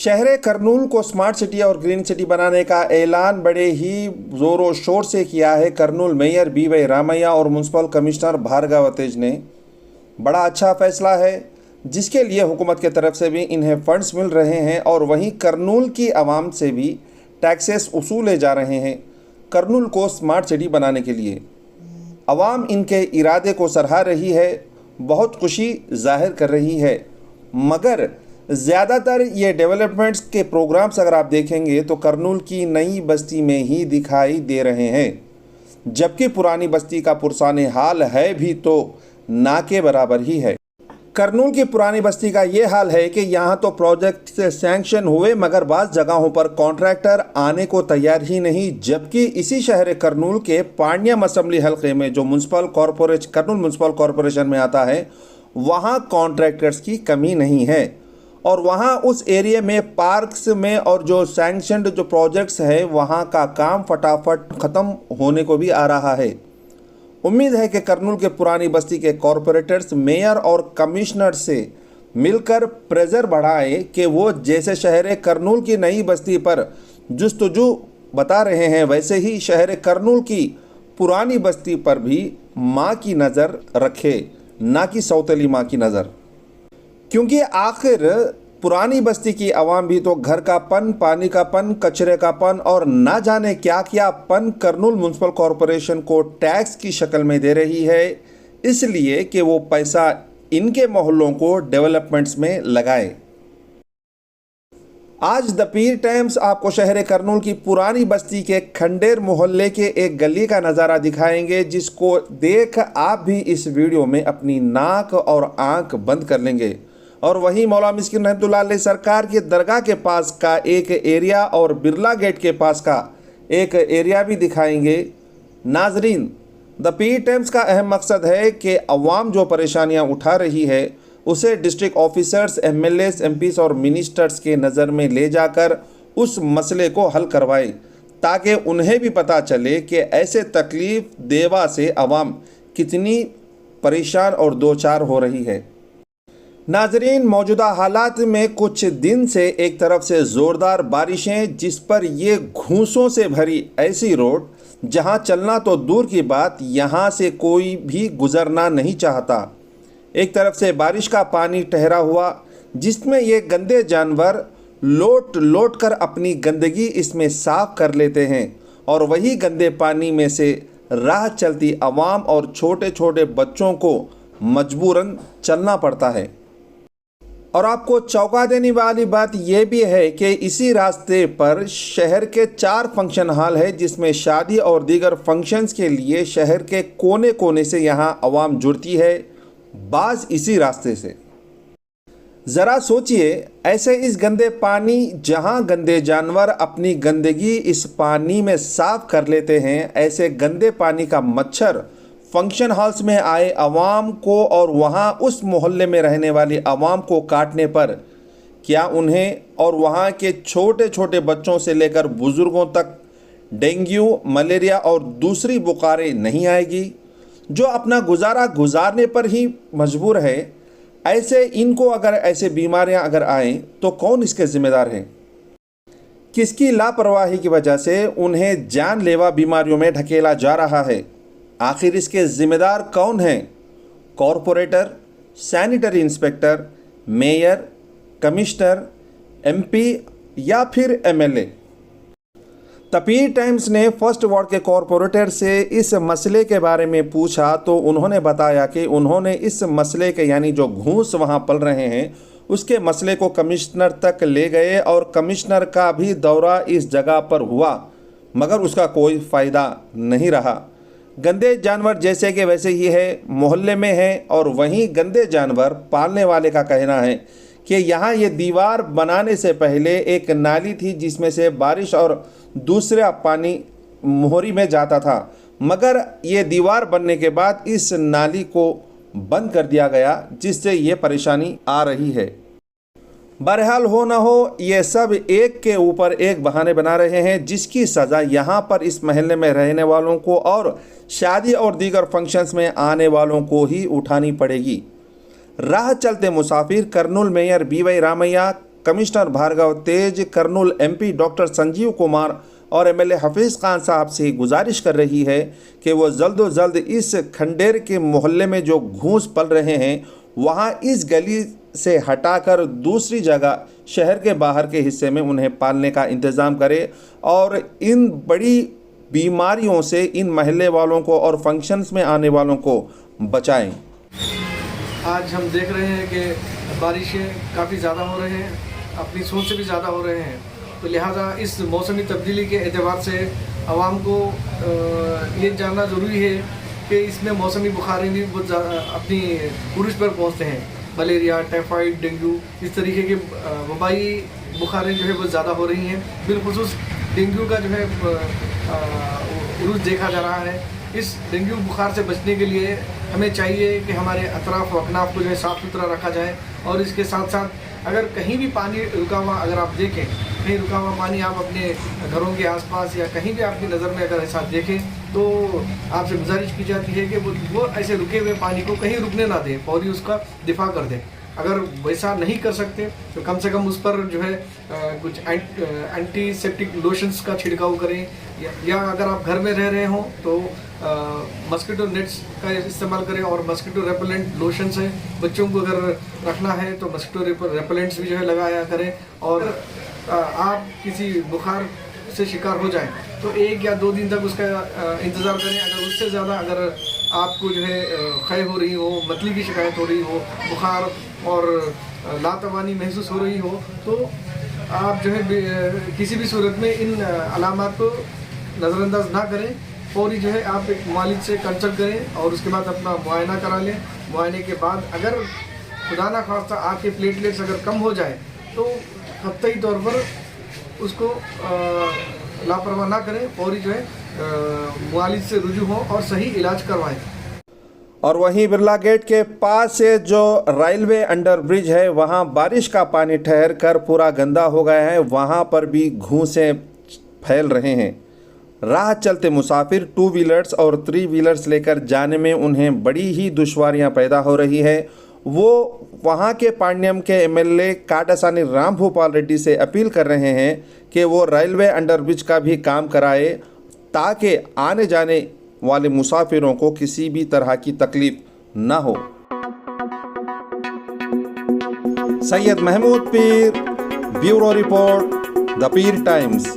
शहर करनूल को smart city और ग्रीन सिटी बनाने का ऐलान बड़े ही ज़ोरों शोर से किया है करनूल मेयर बी.वाई. रामैया और म्यूनसिपल कमिश्नर भार्गव तेज ने। बड़ा अच्छा फैसला है जिसके लिए हुकूमत की तरफ से भी इन्हें फंड्स मिल रहे हैं और वहीं करनूल की आवाम से भी टैक्सेस वसूले जा रहे हैं करनूल को स्मार्ट सिटी बनाने के लिए। आवाम इनके इरादे को सराह रही है, बहुत खुशी जाहिर कर रही है, मगर ज़्यादातर ये डेवलपमेंट्स के प्रोग्राम्स अगर आप देखेंगे तो करनूल की नई बस्ती में ही दिखाई दे रहे हैं, जबकि पुरानी बस्ती का पुरसाने हाल है भी तो ना के बराबर ही है। करनूल की पुरानी बस्ती का ये हाल है कि यहाँ तो प्रोजेक्ट से सैंक्शन हुए मगर बाज़ जगहों पर कॉन्ट्रैक्टर आने को तैयार ही नहीं, जबकि इसी शहर करनूल के पांड्यम असेंबली हल्के में जो करनूल म्यूनसिपल कॉरपोरेशन में आता है वहाँ कॉन्ट्रैक्टर्स की कमी नहीं है और वहाँ उस एरिया में पार्क्स में और जो सैंक्शनड जो प्रोजेक्ट्स है वहाँ का काम फटाफट ख़त्म होने को भी आ रहा है। उम्मीद है कि करनूल के पुरानी बस्ती के कॉरपोरेटर्स मेयर और कमिश्नर से मिलकर प्रेशर बढ़ाए कि वो जैसे शहर करनूल की नई बस्ती पर जुस्तजू बता रहे हैं वैसे ही शहर करनूल की पुरानी बस्ती पर भी माँ की नज़र रखे, ना कि सौतेली माँ की नज़र। क्योंकि आखिर पुरानी बस्ती की आवाम भी तो घर का पन, पानी का पन, कचरे का पन और ना जाने क्या क्या पन करनूल म्यूनसिपल कॉरपोरेशन को टैक्स की शक्ल में दे रही है, इसलिए कि वो पैसा इनके मोहल्लों को डेवलपमेंट्स में लगाए। आज द पीर टाइम्स आपको शहर करनूल की पुरानी बस्ती के खंडेर मोहल्ले के एक गली का नज़ारा दिखाएंगे, जिसको देख आप भी इस वीडियो में अपनी नाक और आंख बंद कर लेंगे। और वहीं मौला मिस्किन रहमतुल्लाह अलैह सरकार की दरगाह के पास का एक एरिया और बिरला गेट के पास का एक एरिया भी दिखाएंगे। नाजरीन, द पीर टाइम्स का अहम मकसद है कि अवाम जो परेशानियां उठा रही है उसे डिस्ट्रिक्ट ऑफिसर्स, एमएलएस, एमपीस और मिनिस्टर्स के नज़र में ले जाकर उस मसले को हल करवाए, ताकि उन्हें भी पता चले कि ऐसे तकलीफ़ देवा से अवाम कितनी परेशान और दो चार हो रही है। नाजरीन, मौजूदा हालात में कुछ दिन से एक तरफ से ज़ोरदार बारिशें, जिस पर ये घूंसों से भरी ऐसी रोड जहां चलना तो दूर की बात, यहां से कोई भी गुजरना नहीं चाहता। एक तरफ से बारिश का पानी ठहरा हुआ जिसमें ये गंदे जानवर लोट लोट कर अपनी गंदगी इसमें साफ कर लेते हैं और वही गंदे पानी में से राह चलती आवाम और छोटे छोटे बच्चों को मजबूरन चलना पड़ता है। और आपको चौंका देने वाली बात यह भी है कि इसी रास्ते पर शहर के 4 फंक्शन हॉल है, जिसमें शादी और दीगर फंक्शंस के लिए शहर के कोने कोने से यहां आवाम जुड़ती है, बाज इसी रास्ते से। ज़रा सोचिए, ऐसे इस गंदे पानी जहां गंदे जानवर अपनी गंदगी इस पानी में साफ कर लेते हैं, ऐसे गंदे पानी का मच्छर फंक्शन हॉल्स में आए आवाम को और वहां उस मोहल्ले में रहने वाली आवाम को काटने पर क्या उन्हें और वहां के छोटे छोटे बच्चों से लेकर बुज़ुर्गों तक डेंगू, मलेरिया और दूसरी बुखारें नहीं आएगी? जो अपना गुजारा गुजारने पर ही मजबूर है, ऐसे इनको अगर ऐसे बीमारियां अगर आएँ तो कौन इसके ज़िम्मेदार है? किसकी लापरवाही की वजह से उन्हें जानलेवा बीमारियों में ढकेला जा रहा है? आखिर इसके ज़िम्मेदार कौन हैं? Corporator, sanitary inspector, mayor, commissioner, MP या फिर एमएलए? द पीर टाइम्स ने फर्स्ट वार्ड के कॉरपोरेटर से इस मसले के बारे में पूछा तो उन्होंने बताया कि उन्होंने इस मसले के यानी जो घूस वहां पल रहे हैं उसके मसले को कमिश्नर तक ले गए और कमिश्नर का भी दौरा इस जगह पर हुआ, मगर उसका कोई फ़ायदा नहीं रहा। गंदे जानवर जैसे कि वैसे ही है, मोहल्ले में है और वहीं गंदे जानवर पालने वाले का कहना है कि यहाँ ये दीवार बनाने से पहले एक नाली थी जिसमें से बारिश और दूसरा पानी मोहरी में जाता था, मगर ये दीवार बनने के बाद इस नाली को बंद कर दिया गया, जिससे ये परेशानी आ रही है। बहरहाल हो ना हो, ये सब एक के ऊपर एक बहाने बना रहे हैं, जिसकी सज़ा यहाँ पर इस महल्ले में रहने वालों को और शादी और दीगर फंक्शंस में आने वालों को ही उठानी पड़ेगी। राह चलते मुसाफिर करनूल मेयर बी.वाई. रामैया कमिश्नर भार्गव तेज, कर्नूल एमपी डॉक्टर संजीव कुमार और एमएलए हफीज़ खान साहब से गुजारिश कर रही है कि वो जल्द से जल्द इस खंडेर के मोहल्ले में जो घूस पल रहे हैं वहाँ इस गली से हटाकर दूसरी जगह शहर के बाहर के हिस्से में उन्हें पालने का इंतज़ाम करें और इन बड़ी बीमारियों से इन महल्ले वालों को और फंक्शंस में आने वालों को बचाएं। आज हम देख रहे हैं कि बारिशें काफ़ी ज़्यादा हो रहे हैं, अपनी सोच से भी ज़्यादा हो रहे हैं, तो लिहाजा इस मौसमी तब्दीली के एतबार से आवाम को ये जानना ज़रूरी है कि इसमें मौसमी बुखारें भी बहुत अपनी उरूज पर पहुँचते हैं। मलेरिया, टाइफाइड, डेंगू, इस तरीके के वबाई बुखारें जो है बहुत ज़्यादा हो रही हैं। बिलखुसूस डेंगू का जो है उरूज देखा जा रहा है। इस डेंगू बुखार से बचने के लिए हमें चाहिए कि हमारे अतराफ व अकनाफ को जो है साफ़ सुथरा रखा जाए और इसके साथ साथ अगर कहीं भी पानी रुका हुआ अगर आप देखें, कहीं रुका हुआ पानी आप अपने घरों के आसपास या कहीं भी आपकी नज़र में अगर ऐसा देखें तो आपसे गुजारिश की जाती है कि वो ऐसे रुके हुए पानी को कहीं रुकने ना दें, फौरी उसका दिफा कर दें। अगर वैसा नहीं कर सकते तो कम से कम उस पर जो है कुछ एंटीसेप्टिक लोशंस का छिड़काव करें या अगर आप घर में रह रहे हों तो मस्कीटो नेट्स का इस्तेमाल करें और मस्कीटो रेपेलेंट लोशंस है, बच्चों को अगर रखना है तो मस्कीटो रेपेलेंट्स भी जो है लगाया करें। और आप किसी बुखार से शिकार हो जाए तो 1 या 2 दिन तक उसका इंतज़ार करें। अगर उससे ज़्यादा अगर आपको जो है खय हो रही हो, मतली की शिकायत हो रही हो, बुखार और लातवानी महसूस हो रही हो तो आप जो है किसी भी सूरत में इन अलामात को नज़रअंदाज ना करें। फौरी जो है आप एक मालिक से कंसल्ट करें और उसके बाद अपना मुआयना करा लें। मुआयने के बाद अगर खुदा ना खास्ता आपके प्लेटलेट्स अगर कम हो जाए तो क़तई तौर पर उसको लापरवाह ना करें, फौरी जो है मुआलिज से रुजू हों और सही इलाज करवाएं। और वहीं बिरला गेट के पास से जो रेलवे अंडर ब्रिज है वहाँ बारिश का पानी ठहर कर पूरा गंदा हो गया है, वहाँ पर भी घूंसे फैल रहे हैं। राह चलते मुसाफिर 2 व्हीलर्स और 3 व्हीलर्स लेकर जाने में उन्हें बड़ी ही दुश्वारियाँ पैदा हो रही है। वो वहाँ के पांड्यम के एमएलए काटासानी राम भूपाल रेड्डी से अपील कर रहे हैं कि वो रेलवे अंडरब्रिज का भी काम कराए ताकि आने जाने वाले मुसाफिरों को किसी भी तरह की तकलीफ न हो। सैयद महमूद पीर, bureau report, the Pir times.